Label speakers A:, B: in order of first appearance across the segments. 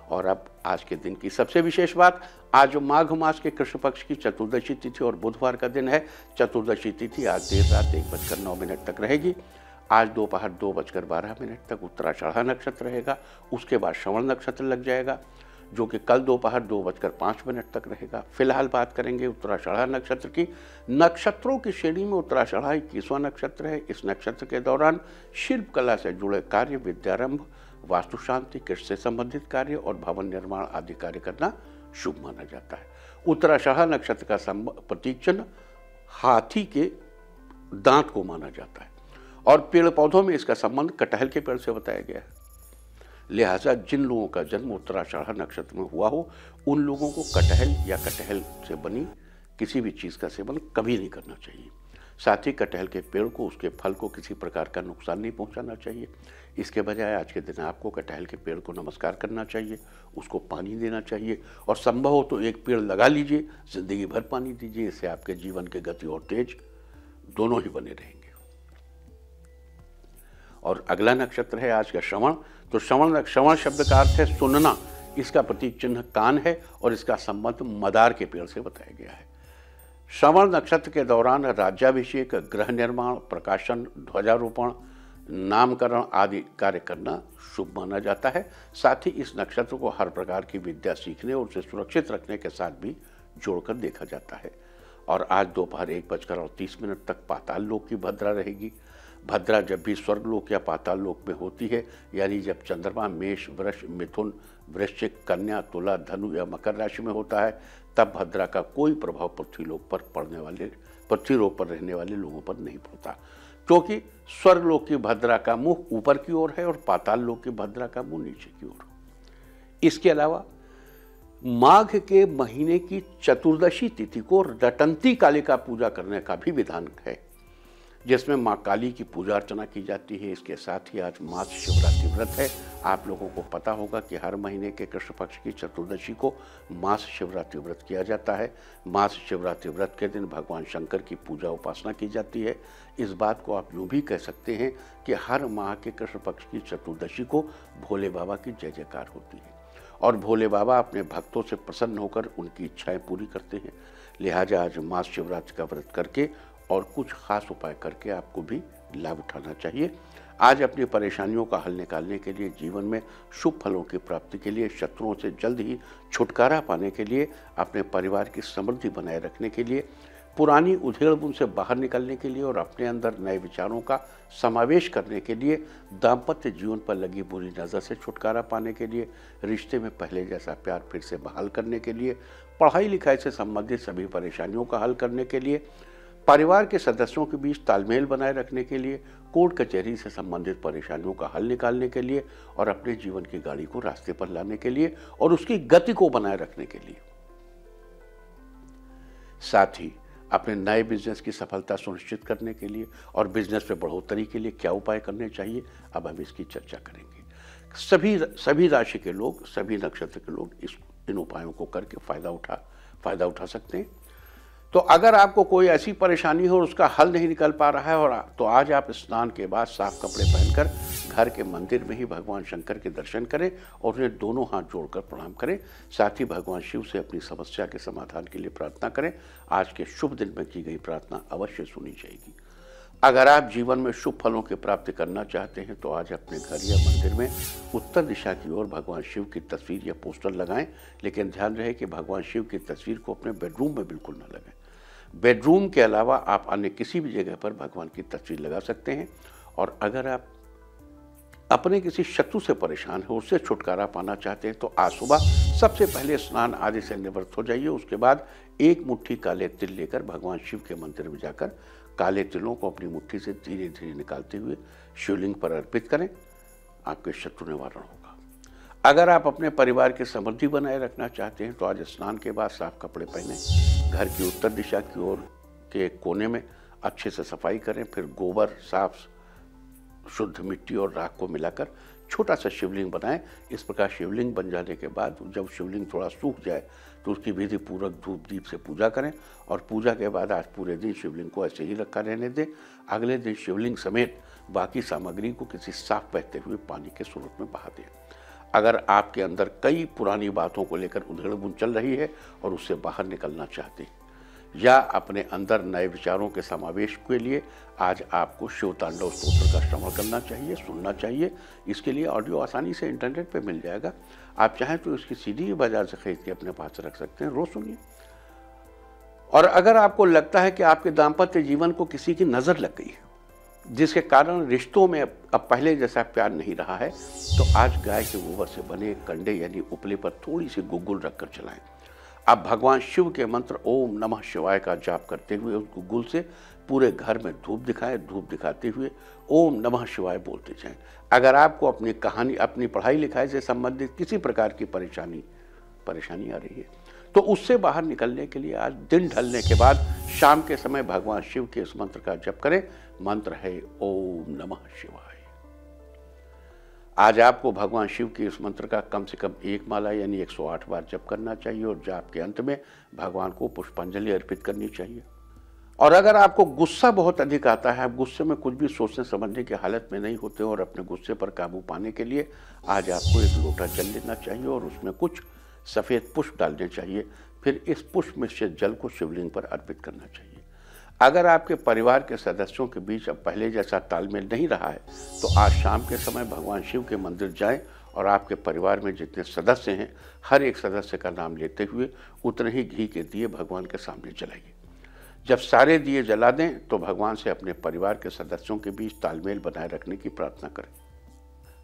A: और अब आज के दिन की सबसे विशेष बात, आज माघ मास के कृष्ण पक्ष की चतुर्दशी तिथि और बुधवार का दिन है। चतुर्दशी तिथि आज देर रात 1:09 तक रहेगी। आज दोपहर 2:12 तक उत्तराषाढ़ा नक्षत्र रहेगा। उसके बाद श्रवण नक्षत्र लग जाएगा, जो कि कल दोपहर 2:05 तक रहेगा। फिलहाल बात करेंगे उत्तराषाढ़ा नक्षत्र की। नक्षत्रों की श्रेणी में उत्तराषाढ़ा 21वां नक्षत्र है। इस नक्षत्र के दौरान शिल्प कला से जुड़े कार्य, विद्यारंभ, वास्तु शांति, कृषि से संबंधित कार्य और भवन निर्माण आदि कार्य करना शुभ माना जाता है। उत्तराषाढ़ा नक्षत्र का प्रतीक चिन्ह हाथी के दांत को माना जाता है और पेड़ पौधों में इसका संबंध कटहल के पेड़ से बताया गया है। लिहाजा जिन लोगों का जन्म उत्तराषाढ़ा नक्षत्र में हुआ हो, उन लोगों को कटहल या कटहल से बनी किसी भी चीज़ का सेवन कभी नहीं करना चाहिए। साथ ही कटहल के पेड़ को, उसके फल को किसी प्रकार का नुकसान नहीं पहुंचाना चाहिए। इसके बजाय आज के दिन आपको कटहल के पेड़ को नमस्कार करना चाहिए, उसको पानी देना चाहिए और संभव हो तो एक पेड़ लगा लीजिए, जिंदगी भर पानी दीजिए। इससे आपके जीवन के गति और तेज दोनों ही बने रहेंगे। और अगला नक्षत्र है आज का श्रवण। तो श्रवण शब्द का अर्थ है सुनना। इसका प्रतीक चिन्ह कान है और इसका संबंध मदार के पेड़ से बताया गया है। श्रवण नक्षत्र के दौरान राज्याभिषेक, गृह निर्माण, प्रकाशन, ध्वजारोपण, नामकरण आदि कार्य करना शुभ माना जाता है। साथ ही इस नक्षत्र को हर प्रकार की विद्या सीखने और उसे सुरक्षित रखने के साथ भी जोड़कर देखा जाता है। और आज दोपहर 1:30 तक पाताल लोक की भद्रा रहेगी। भद्रा जब भी स्वर्गलोक या पाताल लोक में होती है, यानी जब चंद्रमा मेष, वृष, मिथुन, वृश्चिक, कन्या, तुला, धनु या मकर राशि में होता है, तब भद्रा का कोई प्रभाव पृथ्वी लोक पर रहने वाले लोगों पर नहीं पड़ता, क्योंकि स्वर्गलोक की भद्रा का मुंह ऊपर की ओर है और पाताल लोक की भद्रा का मुंह नीचे की ओर। इसके अलावा माघ के महीने की चतुर्दशी तिथि को रटंती कालिका पूजा करने का भी विधान है, जिसमें मां काली की पूजा अर्चना की जाती है। इसके साथ ही आज मास शिवरात्रि व्रत है। आप लोगों को पता होगा कि हर महीने के कृष्ण पक्ष की चतुर्दशी को मास शिवरात्रि व्रत किया जाता है। मास शिवरात्रि व्रत के दिन भगवान शंकर की पूजा उपासना की जाती है। इस बात को आप यूँ भी कह सकते हैं कि हर माह के कृष्ण पक्ष की चतुर्दशी को भोले बाबा की जय जयकार होती है और भोले बाबा अपने भक्तों से प्रसन्न होकर उनकी इच्छाएं पूरी करते हैं। लिहाजा आज मास शिवरात्रि का व्रत करके और कुछ खास उपाय करके आपको भी लाभ उठाना चाहिए। आज अपनी परेशानियों का हल निकालने के लिए, जीवन में शुभ फलों की प्राप्ति के लिए, शत्रुओं से जल्द ही छुटकारा पाने के लिए, अपने परिवार की समृद्धि बनाए रखने के लिए, पुरानी उधेड़-बुन से बाहर निकलने के लिए और अपने अंदर नए विचारों का समावेश करने के लिए, दाम्पत्य जीवन पर लगी बुरी नज़र से छुटकारा पाने के लिए, रिश्ते में पहले जैसा प्यार फिर से बहाल करने के लिए, पढ़ाई लिखाई से संबंधित सभी परेशानियों का हल करने के लिए, परिवार के सदस्यों के बीच तालमेल बनाए रखने के लिए, कोर्ट कचहरी से संबंधित परेशानियों का हल निकालने के लिए और अपने जीवन की गाड़ी को रास्ते पर लाने के लिए और उसकी गति को बनाए रखने के लिए। साथ ही अपने नए बिजनेस की सफलता सुनिश्चित करने के लिए और बिजनेस में बढ़ोतरी के लिए क्या उपाय करने चाहिए, अब हम इसकी चर्चा करेंगे। सभी राशि के लोग, सभी नक्षत्र के लोग इन उपायों को करके फायदा उठा सकते हैं। तो अगर आपको कोई ऐसी परेशानी हो और उसका हल नहीं निकल पा रहा है तो आज आप स्नान के बाद साफ कपड़े पहनकर घर के मंदिर में ही भगवान शंकर के दर्शन करें और उन्हें दोनों हाथ जोड़कर प्रणाम करें। साथ ही भगवान शिव से अपनी समस्या के समाधान के लिए प्रार्थना करें। आज के शुभ दिन में की गई प्रार्थना अवश्य सुनी जाएगी। अगर आप जीवन में शुभ फलों की प्राप्ति करना चाहते हैं तो आज अपने घर या मंदिर में उत्तर दिशा की ओर भगवान शिव की तस्वीर या पोस्टर लगाएं, लेकिन ध्यान रहे कि भगवान शिव की तस्वीर को अपने बेडरूम में बिल्कुल न लगाएं। बेडरूम के अलावा आप अन्य किसी भी जगह पर भगवान की तस्वीर लगा सकते हैं। और अगर आप अपने किसी शत्रु से परेशान हो, उससे छुटकारा पाना चाहते हैं तो आज सुबह सबसे पहले स्नान आदि से निवृत्त हो जाइए। उसके बाद एक मुट्ठी काले तिल लेकर भगवान शिव के मंदिर में जाकर काले तिलों को अपनी मुट्ठी से धीरे धीरे निकालते हुए शिवलिंग पर अर्पित करें। आपके शत्रु निवारण होगा। अगर आप अपने परिवार की समृद्धि बनाए रखना चाहते हैं तो आज स्नान के बाद साफ कपड़े पहने, घर की उत्तर दिशा की ओर के कोने में अच्छे से सफाई करें। फिर गोबर, साफ शुद्ध मिट्टी और राख को मिलाकर छोटा सा शिवलिंग बनाएं। इस प्रकार शिवलिंग बन जाने के बाद जब शिवलिंग थोड़ा सूख जाए तो उसकी विधि पूर्वक धूप दीप से पूजा करें और पूजा के बाद आज पूरे दिन शिवलिंग को ऐसे ही रखा रहने दें। अगले दिन शिवलिंग समेत बाकी सामग्री को किसी साफ बहते हुए पानी के स्रोत में बहा दें। अगर आपके अंदर कई पुरानी बातों को लेकर उधेड़-बुन चल रही है और उससे बाहर निकलना चाहते हैं, या अपने अंदर नए विचारों के समावेश के लिए आज आपको शिव तांडव स्तोत्र का श्रवण करना चाहिए, सुनना चाहिए। इसके लिए ऑडियो आसानी से इंटरनेट पे मिल जाएगा। आप चाहें तो इसकी सीडी भी बाजार से खरीद के अपने पास रख सकते हैं, रोज सुनिए। और अगर आपको लगता है कि आपके दाम्पत्य जीवन को किसी की नज़र लग गई है, जिसके कारण रिश्तों में अब पहले जैसा प्यार नहीं रहा है, तो आज गाय के गोबर से बने कंडे यानी उपले पर थोड़ी सी गुग्गुल रखकर चलाएं। आप भगवान शिव के मंत्र ओम नमः शिवाय का जाप करते हुए उस गुग्गुल से पूरे घर में धूप दिखाएं। धूप दिखाते हुए ओम नमः शिवाय बोलते जाएं। अगर आपको अपनी कहानी, अपनी पढ़ाई लिखाई से संबंधित किसी प्रकार की परेशानी आ रही है, तो उससे बाहर निकलने के लिए आज दिन ढलने के बाद शाम के समय भगवान शिव के इस मंत्र का जप करें। मंत्र है ओम नमः शिवाय। आज आपको भगवान शिव के इस मंत्र का कम से कम 1 माला यानी 108 बार जप करना चाहिए और जाप के अंत में भगवान को पुष्पांजलि अर्पित करनी चाहिए। और अगर आपको गुस्सा बहुत अधिक आता है, आप गुस्से में कुछ भी सोचने समझने की हालत में नहीं होते और अपने गुस्से पर काबू पाने के लिए आज आपको एक लोटा जल लेना चाहिए और उसमें कुछ सफ़ेद पुष्प डालने चाहिए। फिर इस पुष्प में से जल को शिवलिंग पर अर्पित करना चाहिए। अगर आपके परिवार के सदस्यों के बीच अब पहले जैसा तालमेल नहीं रहा है, तो आज शाम के समय भगवान शिव के मंदिर जाएं और आपके परिवार में जितने सदस्य हैं, हर एक सदस्य का नाम लेते हुए उतने ही घी के दिए भगवान के सामने जलाइए। जब सारे दिए जला दें तो भगवान से अपने परिवार के सदस्यों के बीच तालमेल बनाए रखने की प्रार्थना करें।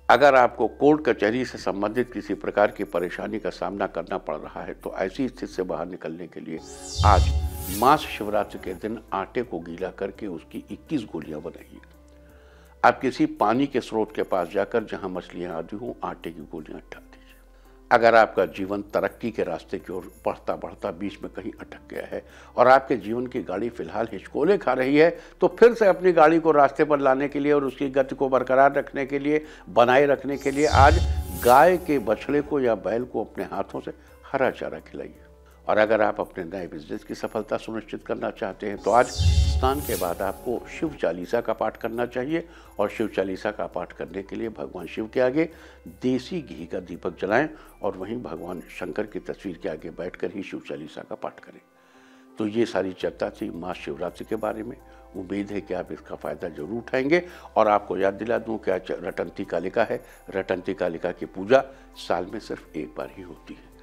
A: अगर आपको कोर्ट कचहरी से संबंधित किसी प्रकार की परेशानी का सामना करना पड़ रहा है, तो ऐसी स्थिति से बाहर निकलने के लिए आज महाशिवरात्रि के दिन आटे को गीला करके उसकी 21 गोलियां बनाइए। आप किसी पानी के स्रोत के पास जाकर जहां मछलियां आदि हों, आटे की गोलियां डाल दीजिए। अगर आपका जीवन तरक्की के रास्ते की ओर बढ़ता बढ़ता बीच में कहीं अटक गया है और आपके जीवन की गाड़ी फिलहाल हिचकोले खा रही है, तो फिर से अपनी गाड़ी को रास्ते पर लाने के लिए और उसकी गति को बरकरार रखने के लिए, बनाए रखने के लिए आज गाय के बछड़े को या बैल को अपने हाथों से हरा चारा खिलाइए। और अगर आप अपने नए बिजनेस की सफलता सुनिश्चित करना चाहते हैं, तो आज स्नान के बाद आपको शिव चालीसा का पाठ करना चाहिए और शिव चालीसा का पाठ करने के लिए भगवान शिव के आगे देसी घी का दीपक जलाएं और वहीं भगवान शंकर की तस्वीर के आगे बैठकर ही शिव चालीसा का पाठ करें। तो ये सारी चर्चा थी महाशिवरात्रि के बारे में। उम्मीद है कि आप इसका फ़ायदा जरूर उठाएंगे। और आपको याद दिला दूं कि आज रटंती कालिका है। रटंती कालिका की पूजा साल में सिर्फ एक बार ही होती है।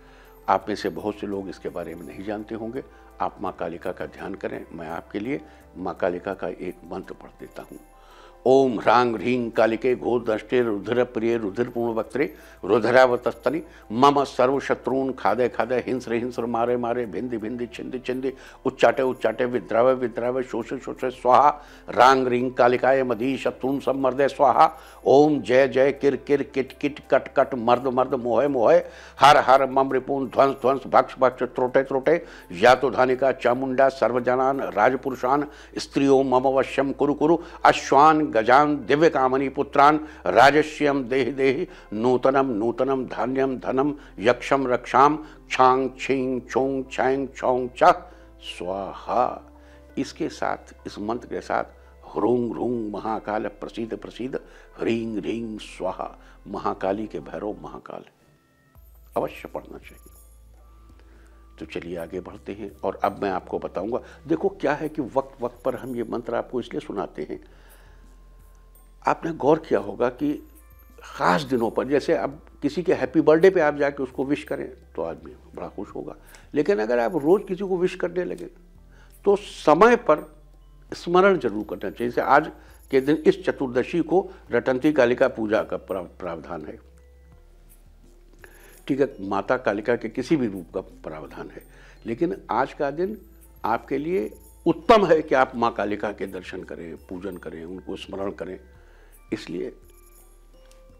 A: आप में से बहुत से लोग इसके बारे में नहीं जानते होंगे। आप माँ कालिका का ध्यान करें। मैं आपके लिए माँ कालिका का एक मंत्र पढ़ देता हूँ। ओम ह्रांग ह्रीं कालिके घोरदष्टे रुधिर प्रिय रुधिर पूर्ण वक्त्रे रुधिरावतस्तनि मम सर्वशत्रून् खादे खादे हिंस्र हिंस्र मारे मारे भिंदि भिंदि छिंदि छिंदि उच्चाटे उच्चाटे विद्रावे विद्रावे शोषे शोषे स्वाहा ह्रांग ह्रीं कालिकाय मधी शत्रून् सम्मर्दे स्वाहा। ओम जय जय किर किर किट किट कट कट मर्द मर्द मोहे मोहे हर हर मम रिपून ध्वंस ध्वंस भक्ष भक्ष त्रोटे त्रोटे यातुधानिका चामुंडा सर्वजनान राजपुरुषान स्त्रियों मम वश्यम कुरु कुरु अश्वान गजान दिव्य कामनी पुत्रान राजस्यम देहि देहि नूतनम नूतनम धान्यम धनम यक्षम रक्षाम छांग छिंग छोंग छांग छोंग च स्वाहा। इसके साथ, इस मंत्र के साथ ह्रूंग ह्रूंग महाकाल प्रसिद्ध प्रसिद्ध ह्रीं ह्रीं स्वाहा। महाकाली के भैरव महाकाल अवश्य पढ़ना चाहिए। तो चलिए आगे बढ़ते हैं और अब मैं आपको बताऊंगा। देखो क्या है कि वक्त वक्त पर हम ये मंत्र आपको इसलिए सुनाते हैं। आपने गौर किया होगा कि ख़ास दिनों पर, जैसे अब किसी के हैप्पी बर्थडे पे आप जाके उसको विश करें तो आदमी बड़ा खुश होगा, लेकिन अगर आप रोज़ किसी को विश करने लगे तो समय पर स्मरण जरूर करना चाहिए। जैसे आज के दिन इस चतुर्दशी को रटंती कालिका पूजा का प्रावधान है, ठीक है, माता कालिका के किसी भी रूप का प्रावधान है, लेकिन आज का दिन आपके लिए उत्तम है कि आप माँ कालिका के दर्शन करें, पूजन करें, उनको स्मरण करें। इसलिए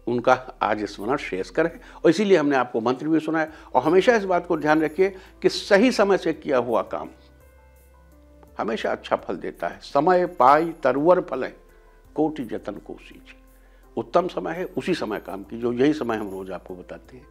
A: उनका आज स्मरण शेष करें और इसीलिए हमने आपको मंत्र भी सुनाया। और हमेशा इस बात को ध्यान रखिए कि सही समय से किया हुआ काम हमेशा अच्छा फल देता है। समय पाई तरवर फल है, कोटि जतन को सींचे। उत्तम समय है, उसी समय काम कीजिए। यही समय हम रोज आपको बताते हैं।